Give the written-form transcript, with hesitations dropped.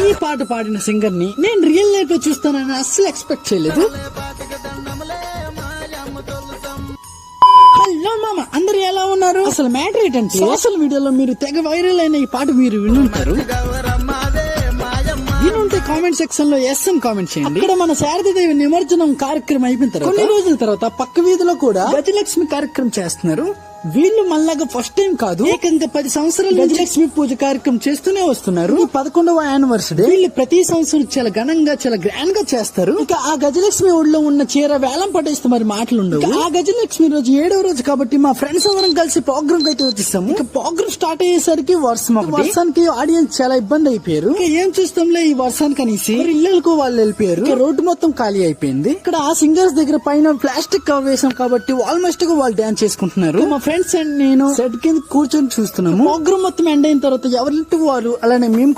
ఈ పాట పాడిన సింగర్ ని నేను రియల్ లైఫ్ లో చూస్తానని అస్సలు ఎక్స్పెక్ట్ చేయలేదు. హలో మామ, అందరు ఎలా ఉన్నారు? అసలు మ్యాటర్ ఏంటంటే సోషల్ మీడియాలో మీరు తెగ వైరల్ అయిన ఈ పాట మీరు వినుంటారు. వినుంటే కామెంట్ సెక్షన్ లో ఎస్ అని కామెంట్ చేయండి. ఇక్కడ మన శారదాదేవి నిమజ్జనం కార్యక్రమం అయిపోయిన తర్వాత కొన్ని రోజుల తర్వాత పక్క వీధిలో కూడా గజలక్ష్మి కార్యక్రమం చేస్తున్నారు. వీళ్ళు మళ్ళాగా ఫస్ట్ టైం కాదు, ఏకంగా 10 సంవత్సరాలు గజలక్ష్మి పూజ కార్యక్రమం చేస్తూనే వస్తున్నారు. 11వ యానివర్సరీ వీళ్ళు ప్రతి సంవత్సరం చాలా ఘనంగా చాలా గ్రాండ్ గా చేస్తారు. ఇక ఆ గజలక్ష్మి ఒళ్ళో ఉన్న చీర వేలం పట్టేస్తే మరి మాటలు ఉండవు. ఆ గజలక్ష్మి రోజు 7వ రోజు కాబట్టి మా ఫ్రెండ్స్ అందరం కలిసి ప్రోగ్రామ్ అయితే వచ్చేసాము. ఇక ప్రోగ్రామ్ స్టార్ట్ అయ్యేసరికి వర్షానికి ఆడియన్స్ చాలా ఇబ్బంది అయిపోయారు. ఇక ఏం చూస్తాంలే ఈ వర్షానికి అనేసి ఇళ్లకు వాళ్ళు వెళ్ళిపోయారు. రోడ్డు మొత్తం ఖాళీ అయిపోయింది. ఇక్కడ ఆ సింగర్స్ దగ్గర పైన ప్లాస్టిక్ కవర్ వేసాం కాబట్టి ఆల్మోస్ట్ గా వాళ్ళు డాన్స్ చేసుకుంటున్నారు. మా ఫ్రెండ్స్ అండ్ నేను సెట్ కింద కూర్చొని చూస్తున్నాము. ప్రోగ్రామ్ మొత్తం ఎండ్ అయిన తర్వాత ఎవరింటి వారు అలానే మేము